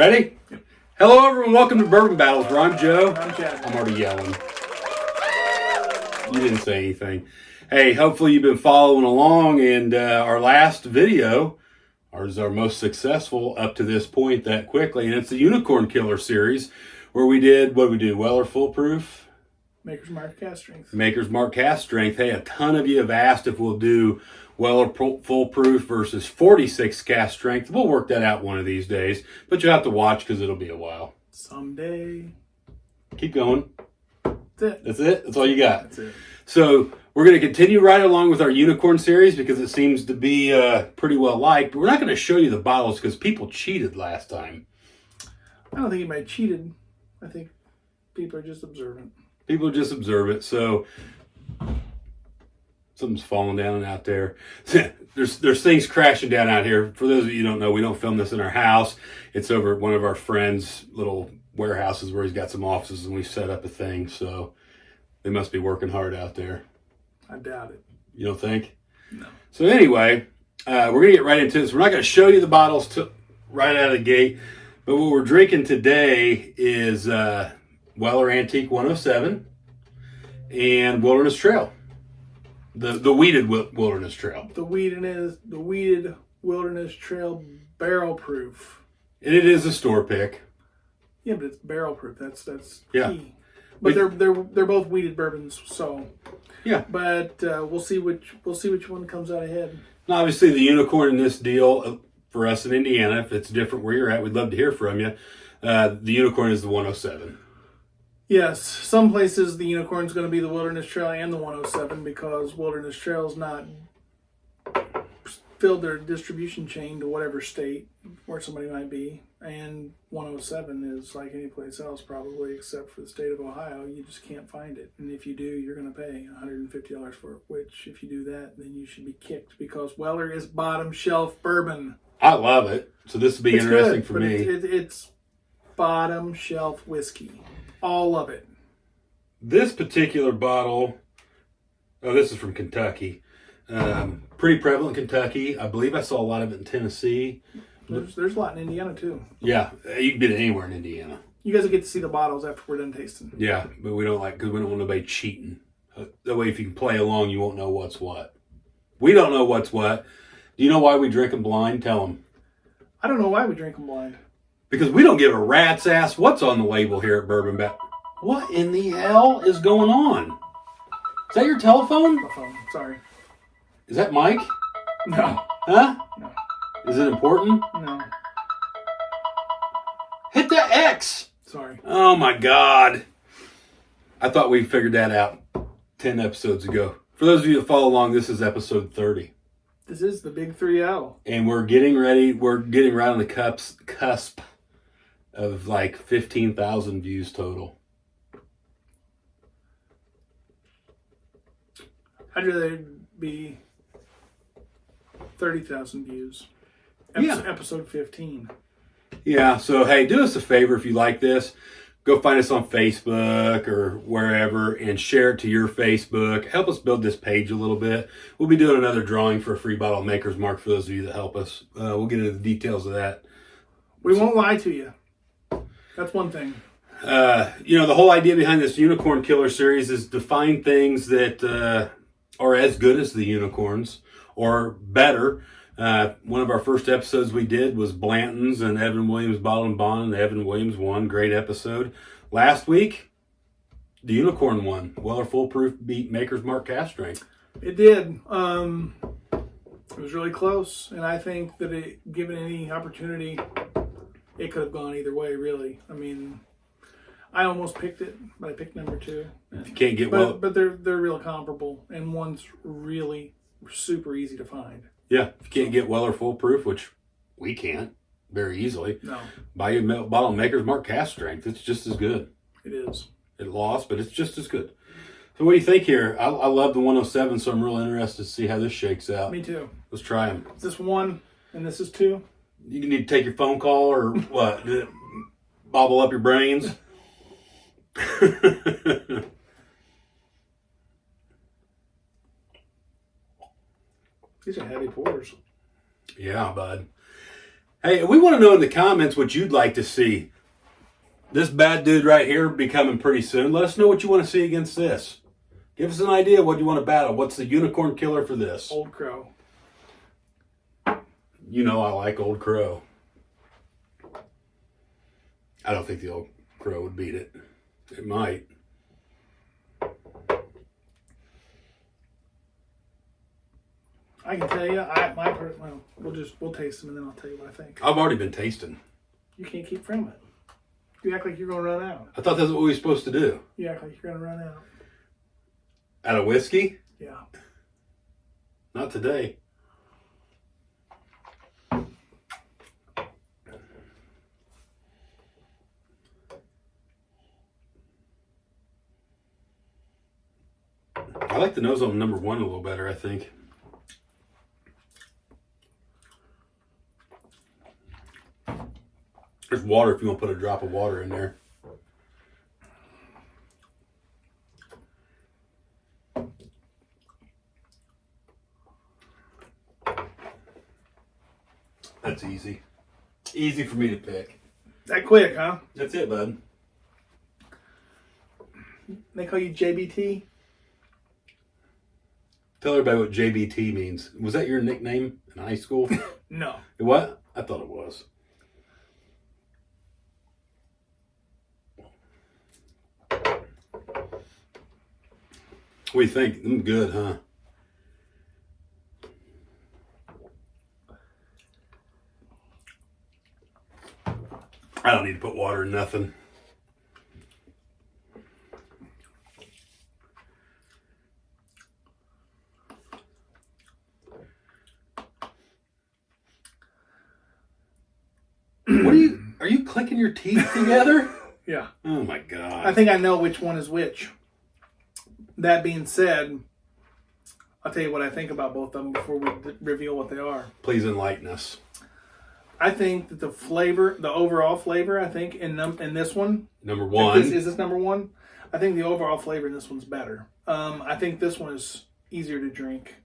Ready? Yep. Hello, everyone. Welcome to Bourbon Battles, where I'm Joe. I'm Chad. I'm already yelling. You didn't say anything. Hey, hopefully you've been following along, and our last video is our most successful up to this point that quickly, and it's the Unicorn Killer series, where we did, what did we do, Weller Foolproof? Maker's Mark Cast Strength. Maker's Mark Cast Strength. Hey, a ton of you have asked if we'll do Weller Foolproof versus 46 Cast Strength. We'll work that out one of these days, but you'll have to watch because it'll be a while. Someday. Keep going. That's it. That's it? That's all you got? That's it. So we're going to continue right along with our Unicorn series because it seems to be pretty well liked. But we're not going to show you the bottles because people cheated last time. I don't think anybody cheated. I think people are just observant. People just observe it. So something's falling down out there. There's things crashing down out here. For those of you who don't know, we don't film this in our house. It's over at one of our friends' little warehouses where he's got some offices, and we set up a thing. So they must be working hard out there. I doubt it. You don't think? No. So anyway, we're going to get right into this. We're not going to show you the bottles right out of the gate. But what we're drinking today is Weller Antique 107 and Wilderness Trail. The weeded Wilderness Trail. The weeded Wilderness Trail barrel proof. And it is a store pick. Yeah, but it's barrel proof. That's Yeah. key. But they're both weeded bourbons, so Yeah. But we'll see which one comes out ahead. And obviously, the unicorn in this deal for us in Indiana, if it's different where you're at, we'd love to hear from you. The unicorn is the 107. Yes, some places the unicorn's going to be the Wilderness Trail and the 107 because Wilderness Trail's not filled their distribution chain to whatever state where somebody might be. And 107 is like any place else probably except for the state of Ohio. You just can't find it. And if you do, you're going to pay $150 for it, which if you do that, then you should be kicked because Weller is bottom shelf bourbon. I love it. So this will be interesting for me. It's bottom shelf whiskey. All of it. This particular bottle, this is from Kentucky. Pretty prevalent in Kentucky. I believe I saw a lot of it in Tennessee. There's a lot in Indiana too. Yeah, you can get it anywhere in Indiana. You guys will get to see the bottles after we're done tasting. Yeah, but we don't because we don't want nobody cheating. That way, if you can play along, you won't know what's what. We don't know what's what. Do you know why we drink them blind? Tell them. I don't know why we drink them blind. Because we don't give a rat's ass what's on the label here at Bourbon Battle. What in the hell is going on? Is that your telephone? My phone. Sorry. Is that Mike? No. Huh? No. Is it important? No. Hit the X! Sorry. Oh my God. I thought we figured that out 10 episodes ago. For those of you that follow along, this is episode 30. This is the big 3-0. And we're getting ready. We're getting right on the cusp of like 15,000 views total. I'd rather it be 30,000 views. Yeah. Episode 15. Yeah, so hey, do us a favor if you like this. Go find us on Facebook or wherever and share it to your Facebook. Help us build this page a little bit. We'll be doing another drawing for a free bottle of Maker's Mark for those of you that help us. We'll get into the details of that. We won't lie to you. That's one thing. The whole idea behind this Unicorn Killer series is to find things that are as good as the unicorns or better. One of our first episodes we did was Blanton's and Evan Williams Bottle and Bond, and Evan Williams won. Great episode. Last week, the Unicorn won. Weller Foolproof beat Maker's Mark Cast Strength. It did. It was really close, and I think that given any opportunity, it could have gone either way, really. I mean, I almost picked it, but I picked number 2. If you can't get but they're real comparable, and one's really super easy to find. Yeah, if you can't get Weller Foolproof, which we can't very easily, no, buy you a bottle of Maker's Mark Cast Strength. It's just as good. It is. It lost, but it's just as good. So what do you think here? I love the 107, so I'm real interested to see how this shakes out. Me too. Let's try them. Is this 1 and this is 2? You need to take your phone call or what? Bobble up your brains? These are heavy pours. Yeah, bud. Hey, we want to know in the comments what you'd like to see. This bad dude right here becoming pretty soon. Let us know what you want to see against this. Give us an idea of what you want to battle. What's the unicorn killer for this? Old Crow. You know I like Old Crow. I don't think the Old Crow would beat it. It might. I can tell you, we'll taste them and then I'll tell you what I think. I've already been tasting. You can't keep from it. You act like you're going to run out. I thought that's what we were supposed to do. You act like you're going to run out. Out of whiskey? Yeah. Not today. I like the nose on number one a little better, I think. There's water if you want to put a drop of water in there. That's easy. Easy for me to pick. That quick, huh? That's it, bud. They call you JBT? Tell everybody what JBT means. Was that your nickname in high school? No. What? I thought it was. What do you think? Them good, huh? I don't need to put water in nothing. Are you clicking your teeth together? Yeah. Oh my God. I think I know which one is which. That being said, I'll tell you what I think about both of them before we reveal what they are. Please enlighten us. I think that the flavor, the overall flavor, I think in this one. Number one. Is this number one? I think the overall flavor in this one's better. I think this one is easier to drink.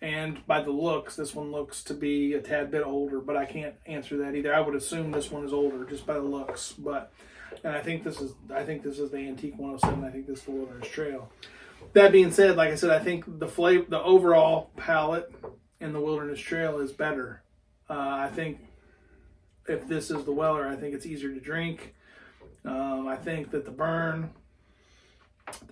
And by the looks, this one looks to be a tad bit older, but I can't answer that either. I would assume this one is older just by the looks, and I think this is the Antique 107. I think this is the Wilderness Trail. That being said, like I said, I think the overall palate in the Wilderness Trail is better. I think if this is the Weller, I think it's easier to drink. I think that the burn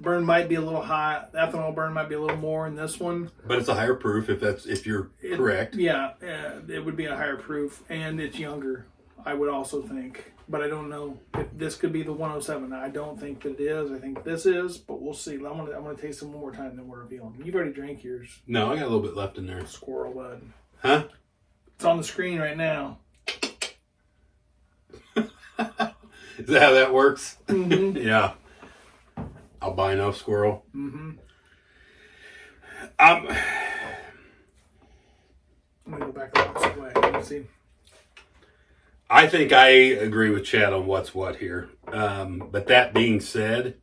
might be a little high. The ethanol burn might be a little more in this one. But it's a higher proof if you're correct. Yeah, it would be a higher proof, and it's younger, I would also think. But I don't know if this could be the 107. I don't think that it is. I think this is, but we'll see. I'm gonna taste them one more time, then we'll reveal them. You've already drank yours. No, I got a little bit left in there. Squirrel bud. Huh? It's on the screen right now. Is that how that works? Mm-hmm. Yeah. Albino squirrel. Mm-hmm. I'm gonna go back the opposite way. Let's see. I think I agree with Chad on what's what here. But that being said,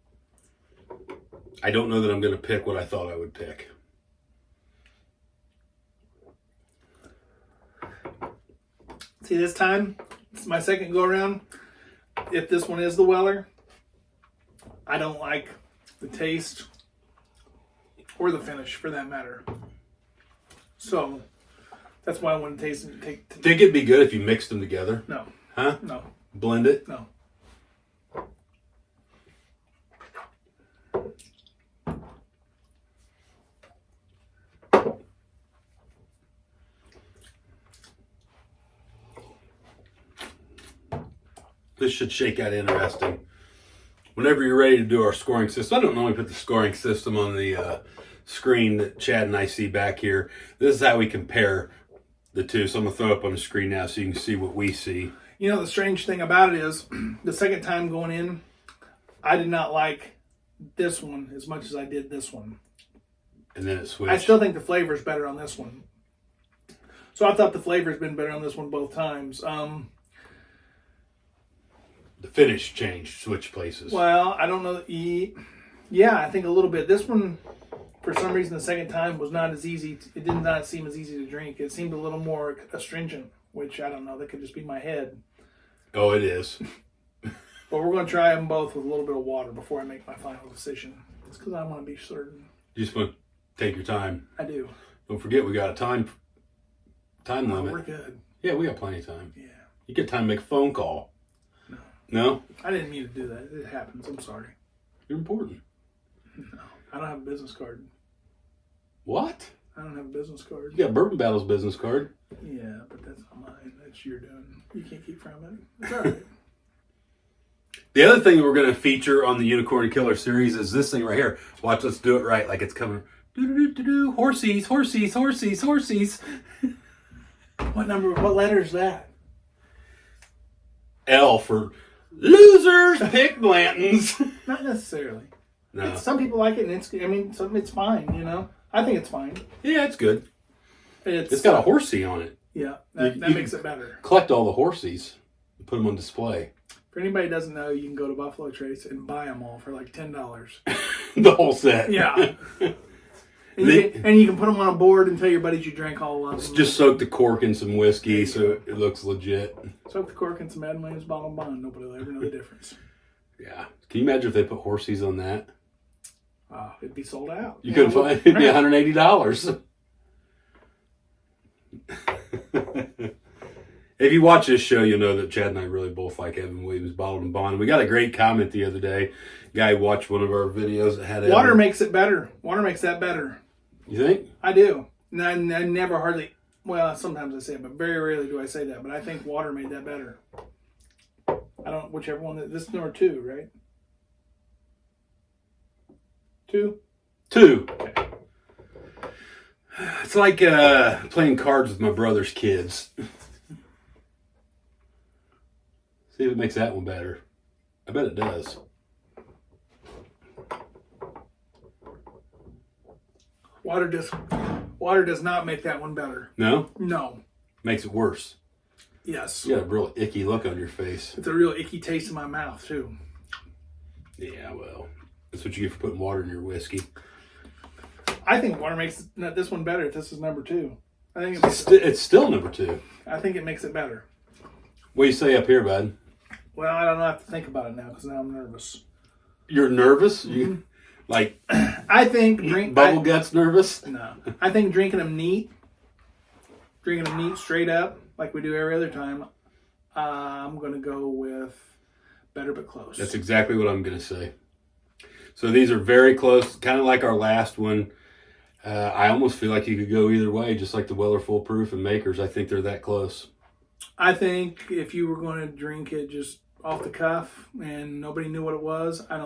I don't know that I'm going to pick what I thought I would pick. See, this time, it's my second go around. If this one is the Weller, I don't like the taste or the finish for that matter. So that's why I want to taste and take. Think it'd be good if you mixed them together? No. Huh? No. Blend it? No. This should shake out interesting. Whenever you're ready to do our scoring system, I don't normally put the scoring system on the screen that Chad and I see back here. This is how we compare the two. So I'm going to throw it up on the screen now so you can see what we see. You know, the strange thing about it is, the second time going in, I did not like this one as much as I did this one. And then it switched. I still think the flavor is better on this one. So I thought the flavor has been better on this one both times. The finish changed, switched places. Well, I don't know. Yeah, I think a little bit. This one, for some reason, the second time was not as easy. It did not seem as easy to drink. It seemed a little more astringent which I don't know. That could just be my head. Oh, it is. But we're going to try them both with a little bit of water before I make my final decision. It's because I want to be certain. You just want to take your time. I do. Don't forget, we got a time limit. We're good. Yeah, we got plenty of time. Yeah. You get time to make a phone call. No. No? I didn't mean to do that. It happens. I'm sorry. You're important. No. I don't have a business card. What? I don't have a business card. You got Bourbon Battle's business card. Yeah, but that's not mine. That's your doing. You can't keep from it. It's all right. The other thing we're going to feature on the Unicorn Killer series is this thing right here. Watch, let's do it right, like it's coming. Do-do-do-do-do. Horsies, horsies, horsies, horsies. What letter is that? L for losers pick Blantons. Not necessarily. No. Some people like it, and it's fine, you know? I think it's fine. Yeah, it's good. It's It's got a horsey on it. Yeah, that You makes it better. Collect all the horsies and put them on display. For anybody who doesn't know, you can go to Buffalo Trace and buy them all for like $10. The whole set. Yeah. And you can put them on a board and tell your buddies you drank all of them. Just soak the cork in some whiskey so it looks legit. Soak the cork in some Madden Williams Bottle Bond. Nobody will ever know the difference. Yeah. Can you imagine if they put horsies on that? It'd be sold out. You couldn't find it. It'd be $180. If you watch this show, you'll know that Chad and I really both like Evan Williams Bottled and Bond. We got a great comment the other day. Guy watched one of our videos that had water makes it better. Water makes that better. You think? I do. And I never hardly, well, sometimes I say it, but very rarely do I say that. But I think water made that better. I don't, whichever one, this is number 2, right? 2? 2. Okay. It's like playing cards with my brother's kids. See if it makes that one better. I bet it does. Water does not make that one better. No? No. Makes it worse. Yes. You got a real icky look on your face. It's a real icky taste in my mouth, too. Yeah, well, that's what you get for putting water in your whiskey. I think water makes this one better if this is number 2. I think it's still number 2. I think it makes it better. What do you say up here, bud? Well, I don't know. I have to think about it now because now I'm nervous. You're nervous? Mm-hmm. You like? I think bubble guts nervous. No, I think drinking them neat straight up like we do every other time. I'm going to go with better but close. That's exactly what I'm going to say. So these are very close, kind of like our last one. I almost feel like you could go either way, just like the Weller Full Proof and Makers. I think they're that close. I think if you were going to drink it just off the cuff and nobody knew what it was, I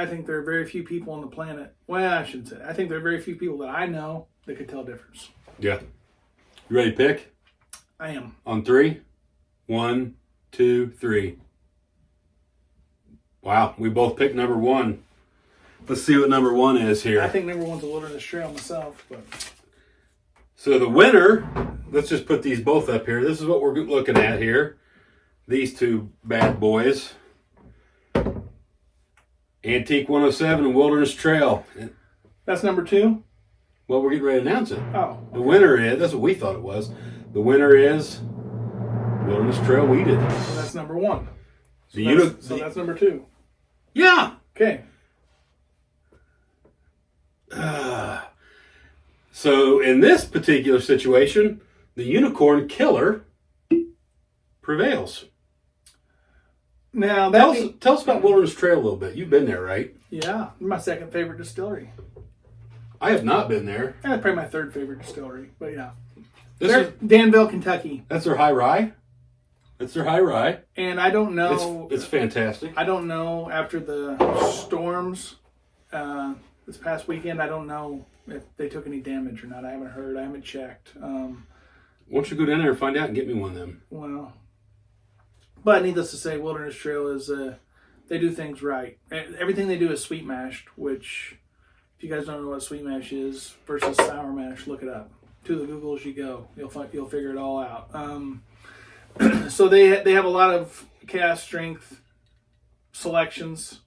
think there are very few people on the planet. Well, I shouldn't say that. I think there are very few people that I know that could tell a difference. Yeah. You ready to pick? I am. On 3? 1, 2, 3. Wow, we both picked number 1. Let's see what number 1 is here. I think number 1's a Wilderness Trail myself, but so the winner, let's just put these both up here. This is what we're looking at here. These two bad boys. Antique 107 and Wilderness Trail. That's number 2? Well, we're getting ready to announce it. Oh. Okay. The winner is, that's what we thought it was. The winner is Wilderness Trail Weeded. So that's number 1. So that's number 2. Yeah. Okay. So in this particular situation, the Unicorn Killer prevails. Now Tell us about Wilderness Trail a little bit. You've been there, right? Yeah, my second favorite distillery. I have not been there. That's probably my third favorite distillery, but yeah. Danville, Kentucky. That's their high rye? That's their high rye. And I don't know. It's fantastic. I don't know after the storms this past weekend, I don't know if they took any damage or not. I haven't heard. I haven't checked. Why don't you go down there and find out and get me one of them? Well, but needless to say, Wilderness Trail is, they do things right. Everything they do is sweet mashed, which, if you guys don't know what sweet mash is versus sour mash, look it up. To the Googles you go. You'll figure it all out. So they have a lot of cask strength selections.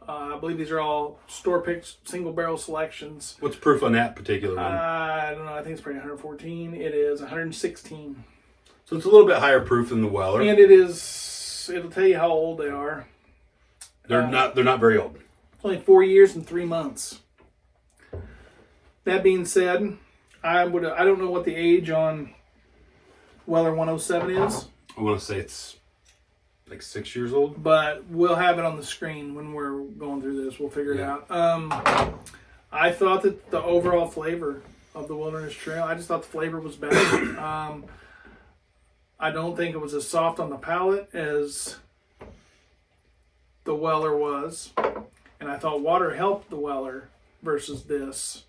I believe these are all store-picked single barrel selections. What's proof on that particular one? I don't know. I think it's probably 114. It is 116. So it's a little bit higher proof than the Weller. And it'll tell you how old they are. They're not very old. It's only 4 years and 3 months. That being said, I don't know what the age on Weller 107 is. I want to say it's like 6 years old. But we'll have it on the screen when we're going through this. We'll figure it out. I thought that the overall flavor of the Wilderness Trail, I just thought the flavor was better. I don't think it was as soft on the palate as the Weller was. And I thought water helped the Weller versus this.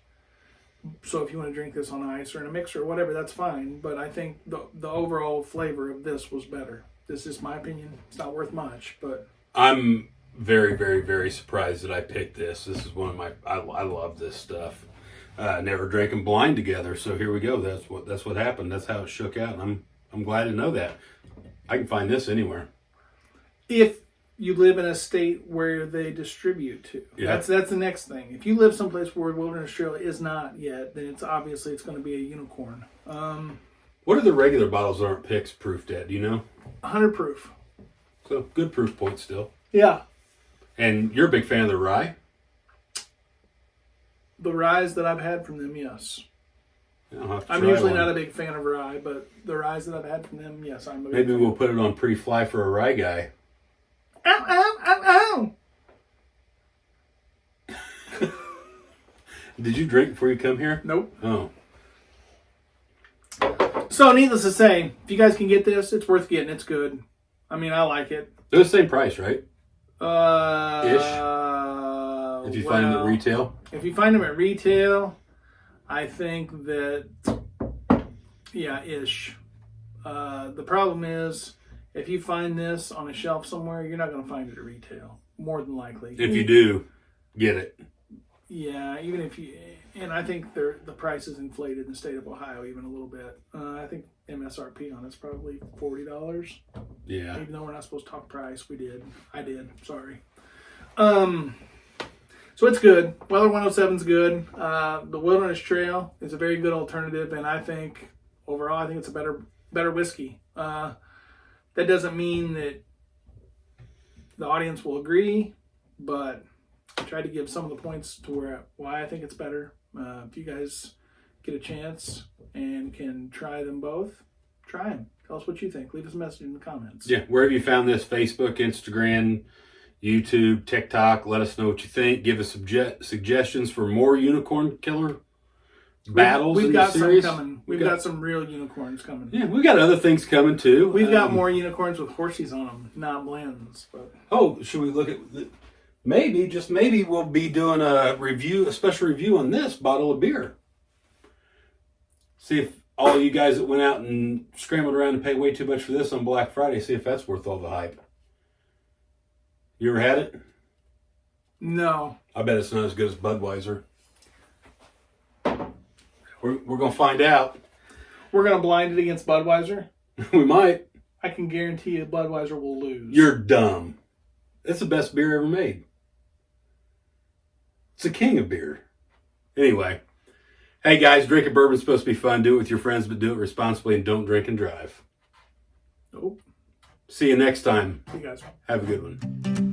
So if you want to drink this on ice or in a mixer or whatever, that's fine. But I think the overall flavor of this was better. This is my opinion. It's not worth much, but I'm very, very, very surprised that I picked this. This is one of my. I love this stuff. Never drank them blind together, so here we go. That's what happened. That's how it shook out, and I'm glad to know that. I can find this anywhere. If you live in a state where they distribute to, that's the next thing. If you live someplace where Wilderness Trail is not yet, then it's going to be a unicorn. What are the regular bottles that aren't PIX proofed at? Do you know? 100 proof. So good proof point still. Yeah. And you're a big fan of the rye? The ryes that I've had from them, yes. I'm try usually one. not a big fan of rye, but the ryes that I've had from them, yes, I'm a big Maybe fan. we'll put it on pre-fly for a rye guy. Ow, ow, ow, ow. Did you drink before you come here? Nope. Oh. So, needless to say, if you guys can get this, it's worth getting. It's good. I mean, I like it. They're the same price, right? Ish. If you find them at retail? If you find them at retail, I think that, yeah, ish. The problem is, if you find this on a shelf somewhere, you're not going to find it at retail. More than likely. If you do, get it. Yeah, even if you... And I think the price is inflated in the state of Ohio even a little bit. I think MSRP on it's probably $40. Yeah. Even though we're not supposed to talk price, we did. I did. Sorry. So it's good. Weller 107's good. The Wilderness Trail is a very good alternative, and I think overall, I think it's a better whiskey. That doesn't mean that the audience will agree, but I tried to give some of the points to why I think it's better. If you guys get a chance and can try them both, try them. Tell us what you think. Leave us a message in the comments. Yeah, wherever you found this, Facebook, Instagram, YouTube, TikTok, let us know what you think. Give us suggestions for more unicorn killer battles We've in got the series. some coming. We've got some real unicorns coming. Yeah, we've got other things coming too. We've got more unicorns with horsies on them, not blends. But oh, should we look at... Maybe, just maybe, we'll be doing a special review on this bottle of beer. See if all you guys that went out and scrambled around and paid way too much for this on Black Friday, see if that's worth all the hype. You ever had it? no. I bet it's not as good as Budweiser. We're going to find out. We're going to blind it against Budweiser. We might. I can guarantee you Budweiser will lose. You're dumb. It's the best beer ever made. It's the king of beer. Anyway. Hey guys, drinking bourbon's supposed to be fun. Do it with your friends, but do it responsibly and don't drink and drive. Nope. See you next time. See you guys. Have a good one.